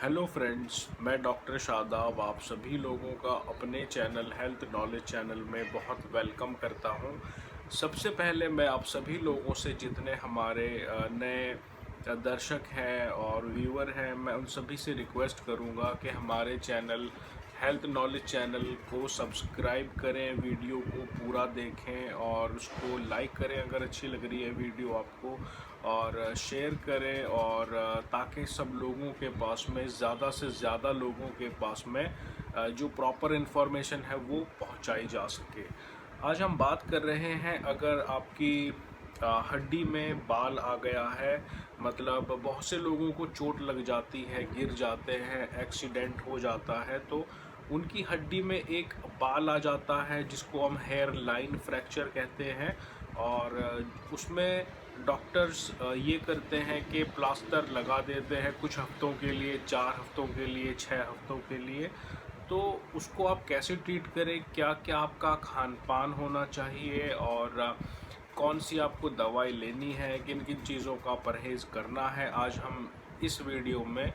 Hello friends, मैं doctor Shadab आप सभी लोगों का अपने चैनल हेल्थ नॉलेज चैनल में बहुत वेलकम करता हूं। सबसे पहले मैं आप सभी लोगों से जितने हमारे नए दर्शक हैं और व्यूअर हैं, मैं उन सभी से रिक्वेस्ट करूंगा कि हमारे चैनल हेल्थ नॉलेज चैनल को सब्सक्राइब करें, वीडियो को पूरा देखें और उसको लाइक करें अगर अच्छी लग रही है वीडियो आपको, और शेयर करें और ताकि सब लोगों के पास में ज़्यादा से ज़्यादा लोगों के पास में जो प्रॉपर इन्फॉर्मेशन है वो पहुंचाई जा सके। आज हम बात कर रहे हैं, अगर आपकी हड्डी में बाल आ गया है, मतलब बहुत से लोगों को चोट लग जाती है, गिर जाते हैं, एक्सीडेंट हो जाता है, तो उनकी हड्डी में एक बाल आ जाता है जिसको हम हेयर लाइन फ्रैक्चर कहते हैं। और उसमें डॉक्टर्स ये करते हैं कि प्लास्टर लगा देते हैं कुछ हफ्तों के लिए, 4 हफ्तों के लिए, 6 हफ्तों के लिए। तो उसको आप कैसे ट्रीट करें, क्या क्या आपका खान पान होना चाहिए और कौन सी आपको दवाई लेनी है, किन किन चीज़ों का परहेज़ करना है, आज हम इस वीडियो में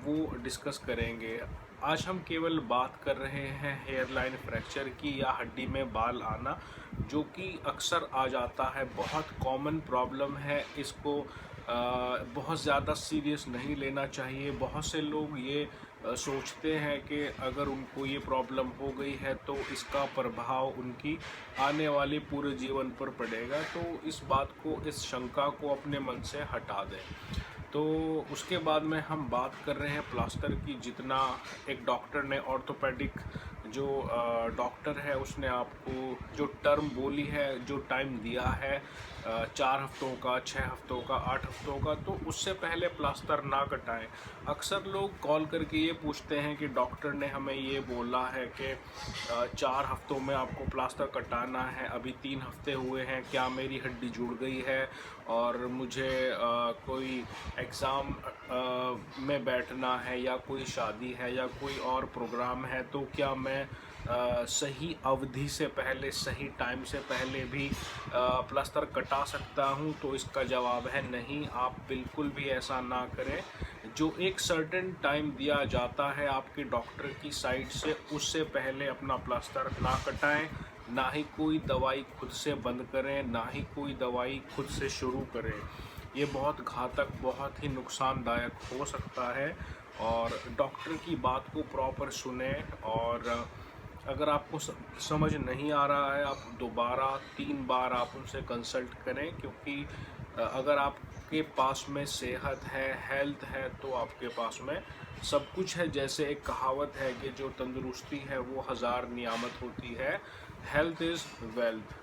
वो डिस्कस करेंगे। आज हम केवल बात कर रहे हैं हेयर लाइन फ्रैक्चर की या हड्डी में बाल आना, जो कि अक्सर आ जाता है, बहुत कॉमन प्रॉब्लम है। इसको बहुत ज़्यादा सीरियस नहीं लेना चाहिए। बहुत से लोग ये सोचते हैं कि अगर उनको ये प्रॉब्लम हो गई है तो इसका प्रभाव उनकी आने वाले पूरे जीवन पर पड़ेगा। तो इस बात को, इस शंका को अपने मन से हटा दें। तो उसके बाद में हम बात कर रहे हैं प्लास्टर की। जितना एक डॉक्टर ने, ऑर्थोपेडिक जो डॉक्टर है, उसने आपको जो टर्म बोली है, जो टाइम दिया है 4 हफ्तों का, 6 हफ्तों का, 8 हफ्तों का, तो उससे पहले प्लास्टर ना कटाएं। अक्सर लोग कॉल करके ये पूछते हैं कि डॉक्टर ने हमें ये बोला है कि 4 हफ्तों में आपको प्लास्टर कटाना है, अभी 3 हफ्ते हुए हैं, क्या मेरी हड्डी जुड़ गई है और मुझे कोई एग्ज़ाम में बैठना है या कोई शादी है या कोई और प्रोग्राम है, तो क्या मैं सही अवधि से पहले, सही टाइम से पहले भी प्लास्टर कटा सकता हूं? तो इसका जवाब है नहीं, आप बिल्कुल भी ऐसा ना करें। जो एक सर्टेन टाइम दिया जाता है आपके डॉक्टर की साइड से, उससे पहले अपना प्लास्टर ना कटाएं, ना ही कोई दवाई खुद से बंद करें, ना ही कोई दवाई खुद से शुरू करें। ये बहुत घातक, बहुत ही नुकसानदायक हो सकता है। और डॉक्टर की बात को प्रॉपर सुने, और अगर आपको समझ नहीं आ रहा है, आप दोबारा 3 बार आप उनसे कंसल्ट करें, क्योंकि अगर आपके पास में सेहत है, हेल्थ है, तो आपके पास में सब कुछ है। जैसे एक कहावत है कि जो तंदुरुस्ती है वो 1000 नियामत होती है, हेल्थ इज़ वेल्थ।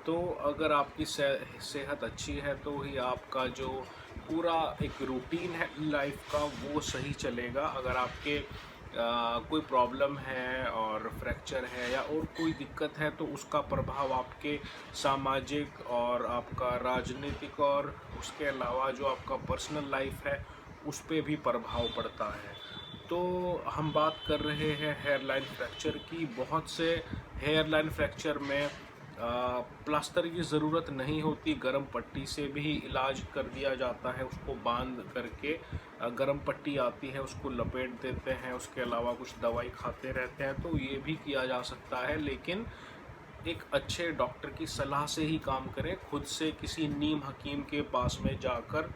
तो अगर आपकी सेहत अच्छी है तो ही आपका जो पूरा एक रूटीन है लाइफ का वो सही चलेगा। अगर आपके कोई प्रॉब्लम है और फ्रैक्चर है या और कोई दिक्कत है, तो उसका प्रभाव आपके सामाजिक और आपका राजनीतिक और उसके अलावा जो आपका पर्सनल लाइफ है उस पर भी प्रभाव पड़ता है। तो हम बात कर रहे हैं हेयर लाइन फ्रैक्चर की। बहुत से हेयर लाइन फ्रैक्चर में प्लास्टर की ज़रूरत नहीं होती, गरम पट्टी से भी इलाज कर दिया जाता है। उसको बांध करके गरम पट्टी आती है, उसको लपेट देते हैं, उसके अलावा कुछ दवाई खाते रहते हैं, तो ये भी किया जा सकता है। लेकिन एक अच्छे डॉक्टर की सलाह से ही काम करें, खुद से किसी नीम हकीम के पास में जाकर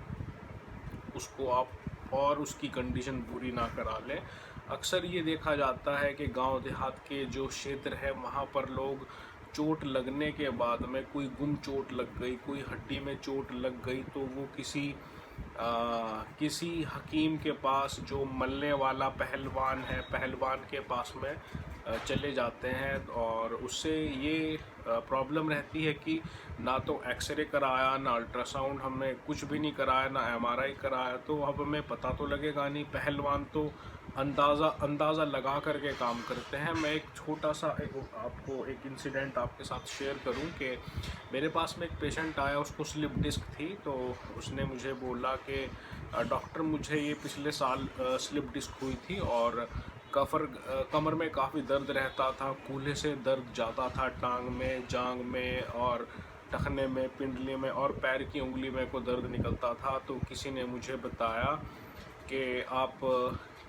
उसको आप और उसकी कंडीशन बुरी ना करा लें। अक्सर ये देखा जाता है कि गांव देहात के जो क्षेत्र है वहाँ पर लोग चोट लगने के बाद में, कोई गुम चोट लग गई, कोई हड्डी में चोट लग गई, तो वो किसी हकीम के पास, जो मलने वाला पहलवान है, पहलवान के पास में चले जाते हैं। और उससे ये प्रॉब्लम रहती है कि ना तो एक्सरे कराया, ना अल्ट्रासाउंड, हमने कुछ भी नहीं कराया, ना एमआरआई कराया, तो अब हमें पता तो लगेगा नहीं। पहलवान तो अंदाज़ा लगा करके काम करते हैं। मैं एक छोटा सा आपको एक इंसिडेंट आपके साथ शेयर करूं कि मेरे पास में एक पेशेंट आया, उसको स्लिप डिस्क थी। तो उसने मुझे बोला कि डॉक्टर, मुझे ये पिछले साल स्लिप डिस्क हुई थी और कमर में काफ़ी दर्द रहता था, कूल्हे से दर्द जाता था, टांग में, जांग में और टखने में, पिंडली में, और पैर की उंगली में को दर्द निकलता था। तो किसी ने मुझे बताया कि आप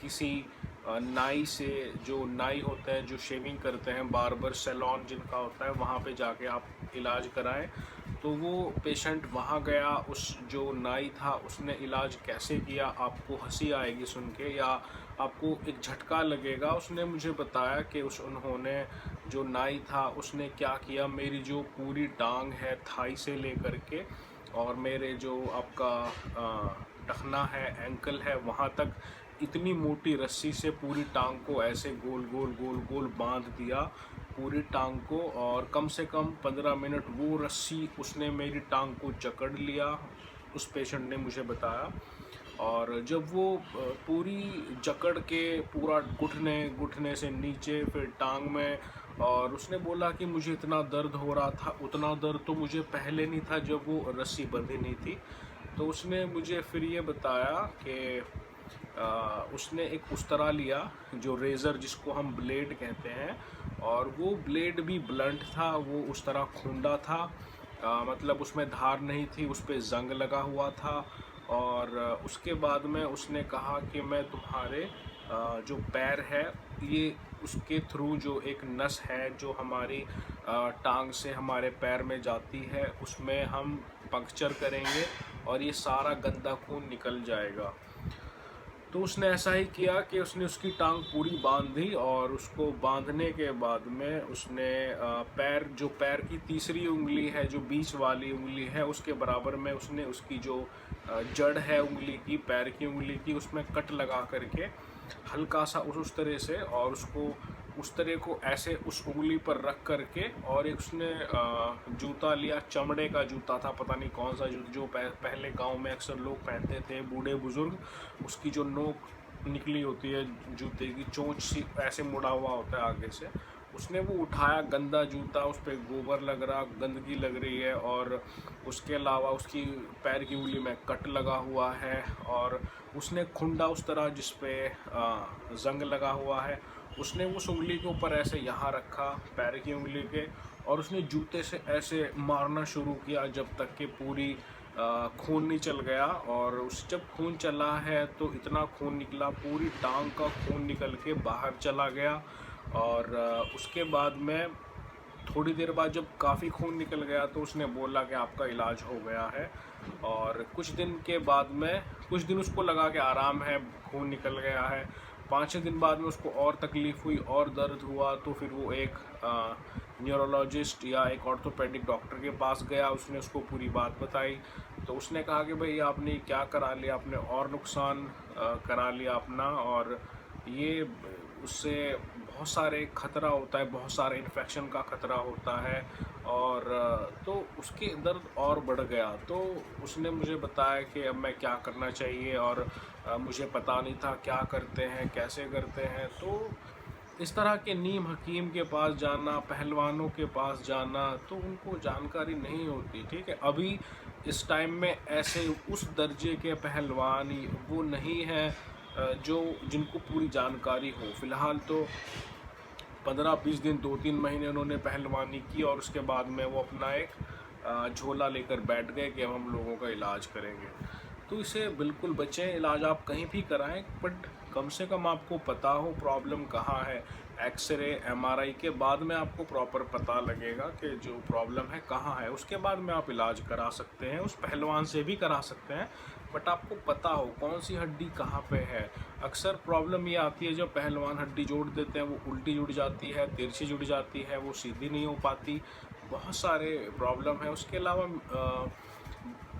किसी नाई से, जो नाई होते हैं जो शेविंग करते हैं, बार्बर सैलून जिनका होता है, वहाँ पे जाके आप इलाज कराएं। तो वो पेशेंट वहाँ गया, उस जो नाई था उसने इलाज कैसे किया, आपको हंसी आएगी सुन के या आपको एक झटका लगेगा। उसने मुझे बताया कि उन्होंने जो नाई था उसने क्या किया, मेरी जो पूरी टांग है थाई से लेकर के और मेरे जो आपका टखना है, एंकल है, वहाँ तक इतनी मोटी रस्सी से पूरी टांग को ऐसे गोल गोल गोल गोल बांध दिया पूरी टांग को, और कम से कम 15 मिनट वो रस्सी उसने मेरी टांग को जकड़ लिया, उस पेशेंट ने मुझे बताया। और जब वो पूरी जकड़ के पूरा घुटने घुटने से नीचे फिर टांग में, और उसने बोला कि मुझे इतना दर्द हो रहा था, उतना दर्द तो मुझे पहले नहीं था जब वो रस्सी बंधी नहीं थी। तो उसने मुझे फिर ये बताया कि उसने एक उस्तरा लिया, जो रेज़र जिसको हम ब्लेड कहते हैं, और वो ब्लेड भी ब्लंट था, वो उस्तरा खूंडा था, मतलब उसमें धार नहीं थी, उस पर जंग लगा हुआ था। और उसके बाद में उसने कहा कि मैं तुम्हारे जो पैर है, ये उसके थ्रू जो एक नस है जो हमारी टांग से हमारे पैर में जाती है, उसमें हम पंक्चर करेंगे और ये सारा गंदा खून निकल जाएगा। तो उसने ऐसा ही किया कि उसने उसकी टांग पूरी बांध दी, और उसको बांधने के बाद में उसने पैर की तीसरी उंगली है, जो बीच वाली उंगली है, उसके बराबर में उसने उसकी जो जड़ है उंगली की, पैर की उंगली की, उसमें कट लगा करके हल्का सा उस तरह से, और उसको उस तरह को ऐसे उस उंगली पर रख करके, और एक उसने जूता लिया, चमड़े का जूता था, पता नहीं कौन सा जूता, जो पहले गांव में अक्सर लोग पहनते थे, बूढ़े बुजुर्ग, उसकी जो नोक निकली होती है जूते की, चोंच सी ऐसे मुड़ा हुआ होता है आगे से, उसने वो उठाया, गंदा जूता, उस पर गोबर लग रहा, गंदगी लग रही है, और उसके अलावा उसकी पैर की उंगली में कट लगा हुआ है, और उसने खुंडा उस तरह जिस पे जंग लगा हुआ है, उसने उस उंगली के ऊपर ऐसे यहाँ रखा, पैर की उंगली के, और उसने जूते से ऐसे मारना शुरू किया जब तक कि पूरी खून नहीं चल गया। और उस जब खून चला है तो इतना खून निकला, पूरी टांग का खून निकल के बाहर चला गया। और उसके बाद में थोड़ी देर बाद जब काफ़ी खून निकल गया तो उसने बोला कि आपका इलाज हो गया है। और कुछ दिन के बाद में, कुछ दिन उसको लगा कि आराम है, खून निकल गया है। 5-6 दिन बाद में उसको और तकलीफ़ हुई और दर्द हुआ, तो फिर वो एक न्यूरोलॉजिस्ट या एक ऑर्थोपेडिक डॉक्टर के पास गया, उसने उसको पूरी बात बताई। तो उसने कहा कि भाई आपने क्या करा लिया, आपने और नुकसान करा लिया अपना, और ये उससे बहुत सारे खतरा होता है, बहुत सारे इन्फेक्शन का खतरा होता है, और तो उसके दर्द और बढ़ गया। तो उसने मुझे बताया कि अब मैं क्या करना चाहिए, और मुझे पता नहीं था क्या करते हैं, कैसे करते हैं। तो इस तरह के नीम हकीम के पास जाना, पहलवानों के पास जाना, तो उनको जानकारी नहीं होती, ठीक है। अभी इस टाइम में ऐसे उस दर्जे के पहलवान वो नहीं हैं जो जिनको पूरी जानकारी हो। फ़िलहाल तो 15-20 दिन, 2-3 महीने उन्होंने पहलवानी की, और उसके बाद में वो अपना एक झोला लेकर बैठ गए कि अब हम लोगों का इलाज करेंगे। तो इसे बिल्कुल बचें, इलाज आप कहीं भी कराएं, बट कम से कम आपको पता हो प्रॉब्लम कहाँ है। एक्सरे, एमआरआई के बाद में आपको प्रॉपर पता लगेगा कि जो प्रॉब्लम है कहाँ है, उसके बाद में आप इलाज करा सकते हैं, उस पहलवान से भी करा सकते हैं, बट आपको पता हो कौन सी हड्डी कहाँ पे है। अक्सर प्रॉब्लम ये आती है जब पहलवान हड्डी जोड़ देते हैं, वो उल्टी जुड़ जाती है, तिरछी जुड़ जाती है, वो सीधी नहीं हो पाती, बहुत सारे प्रॉब्लम है। उसके अलावा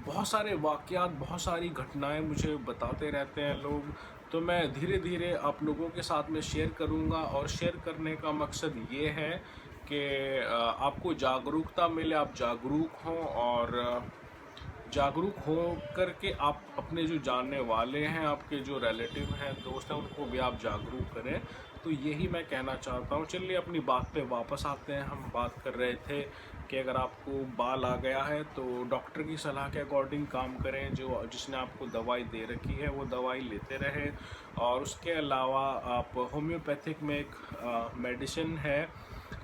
बहुत सारे वाक़यात, बहुत सारी घटनाएं मुझे बताते रहते हैं लोग, तो मैं धीरे धीरे आप लोगों के साथ में शेयर करूंगा। और शेयर करने का मकसद ये है कि आपको जागरूकता मिले, आप जागरूक हों, और जागरूक हो करके आप अपने जो जानने वाले हैं, आपके जो रिलेटिव हैं, दोस्त हैं, उनको भी आप जागरूक करें। तो यही मैं कहना चाहता हूँ। चलिए अपनी बात पे वापस आते हैं। हम बात कर रहे थे कि अगर आपको बाल आ गया है तो डॉक्टर की सलाह के अकॉर्डिंग काम करें, जो जिसने आपको दवाई दे रखी है वो दवाई लेते रहें। और उसके अलावा आप होम्योपैथिक में एक मेडिसिन है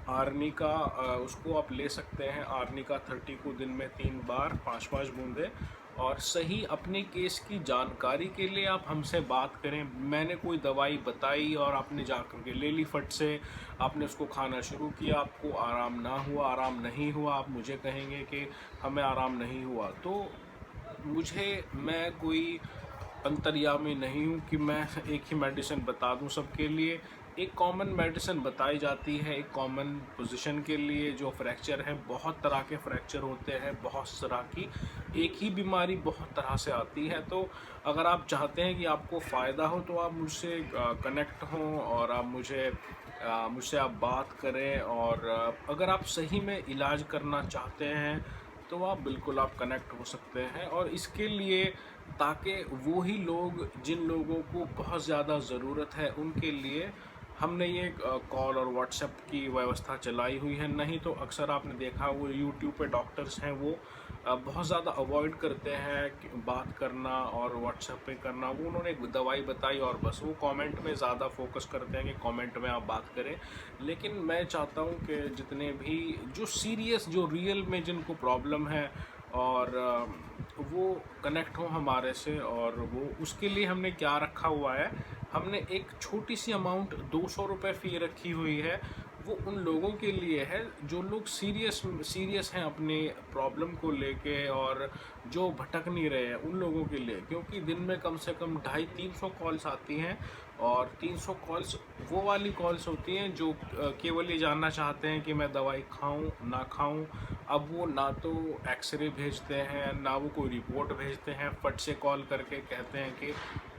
आर्नी का, उसको आप ले सकते हैं। आर्नी का 30 को दिन में 3 बार 5-5 बूंदे, और सही अपने केस की जानकारी के लिए आप हमसे बात करें। मैंने कोई दवाई बताई और आपने जा कर के ले ली फट से, आपने उसको खाना शुरू किया, आपको आराम ना हुआ, आराम नहीं हुआ, आप मुझे कहेंगे कि हमें आराम नहीं हुआ। तो मैं कोई अंतर्यामी नहीं हूँ कि मैं एक ही मेडिसिन बता दूँ सबके लिए। एक कॉमन मेडिसिन बताई जाती है एक कॉमन पोजीशन के लिए। जो फ्रैक्चर है, बहुत तरह के फ्रैक्चर होते हैं, बहुत तरह की एक ही बीमारी बहुत तरह से आती है। तो अगर आप चाहते हैं कि आपको फ़ायदा हो तो आप मुझसे कनेक्ट हों और आप मुझसे आप बात करें। और अगर आप सही में इलाज करना चाहते हैं तो आप बिल्कुल आप कनेक्ट हो सकते हैं। और इसके लिए ताकि वो ही लोग जिन लोगों को बहुत ज़्यादा ज़रूरत है उनके लिए हमने ये कॉल और व्हाट्सएप की व्यवस्था चलाई हुई है। नहीं तो अक्सर आपने देखा वो यूट्यूब पे डॉक्टर्स हैं, वो बहुत ज़्यादा अवॉइड करते हैं बात करना और व्हाट्सएप पे करना। वो उन्होंने एक दवाई बताई और बस वो कमेंट में ज़्यादा फोकस करते हैं कि कमेंट में आप बात करें। लेकिन मैं चाहता हूँ कि जितने भी जो सीरियस, जो रियल में जिनको प्रॉब्लम है और वो कनेक्ट हो हमारे से। और वो उसके लिए हमने क्या रखा हुआ है, हमने एक छोटी सी अमाउंट 200 रुपये फ़ी रखी हुई है। वो उन लोगों के लिए है जो लोग सीरियस हैं अपने प्रॉब्लम को लेके और जो भटक नहीं रहे हैं, उन लोगों के लिए। क्योंकि दिन में कम से कम 250-300 कॉल्स आती हैं और 300 कॉल्स वो वाली कॉल्स होती हैं जो केवल ये जानना चाहते हैं कि मैं दवाई खाऊं ना खाऊं। अब वो ना तो एक्सरे भेजते हैं, ना वो कोई रिपोर्ट भेजते हैं, फट से कॉल करके कहते हैं कि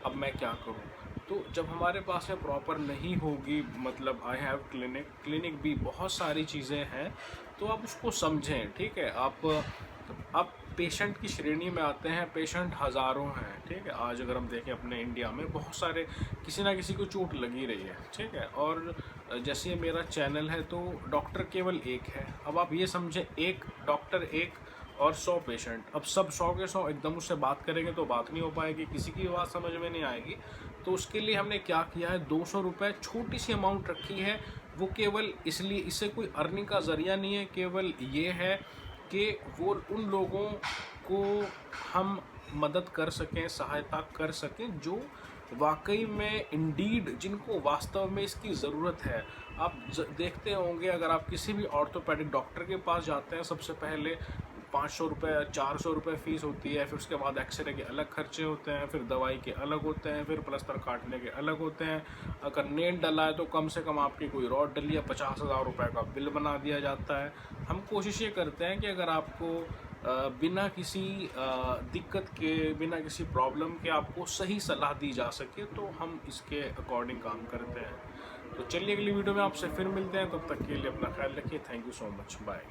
अब मैं क्या करूं। तो जब हमारे पास में प्रॉपर नहीं होगी, मतलब आई हैव क्लिनिक भी बहुत सारी चीज़ें हैं, तो आप उसको समझें। ठीक है, आप पेशेंट की श्रेणी में आते हैं, पेशेंट हज़ारों हैं। ठीक है, आज अगर हम देखें अपने इंडिया में बहुत सारे किसी ना किसी को चोट लगी रही है। ठीक है, और जैसे मेरा चैनल है तो डॉक्टर केवल एक है। अब आप ये समझें, एक डॉक्टर एक और 100 पेशेंट। अब सब 100 के 100 एकदम उससे बात करेंगे तो बात नहीं हो पाएगी, किसी की बात समझ में नहीं आएगी। तो उसके लिए हमने क्या किया है, 200 रुपये छोटी सी अमाउंट रखी है। वो केवल इसलिए, इससे कोई अर्निंग का ज़रिया नहीं है, केवल ये है कि वो उन लोगों को हम मदद कर सकें, सहायता कर सकें जो वाकई में इंडीड, जिनको वास्तव में इसकी ज़रूरत है। आप देखते होंगे, अगर आप किसी भी ऑर्थोपेडिक डॉक्टर के पास जाते हैं, सबसे पहले 500 रुपये 400 रुपये फ़ीस होती है। फिर उसके बाद एक्सरे के अलग खर्चे होते हैं, फिर दवाई के अलग होते हैं, फिर प्लस्तर काटने के अलग होते हैं। अगर नेल डला है तो कम से कम आपकी कोई रॉड डली है, 50,000 रुपये का बिल बना दिया जाता है। हम कोशिश ये करते हैं कि अगर आपको बिना किसी दिक्कत के, बिना किसी प्रॉब्लम के आपको सही सलाह दी जा सके, तो हम इसके अकॉर्डिंग काम करते हैं। तो चलिए अगली वीडियो में आपसे फिर मिलते हैं, तब तक के लिए अपना ख्याल रखिए। Thank you so much, bye.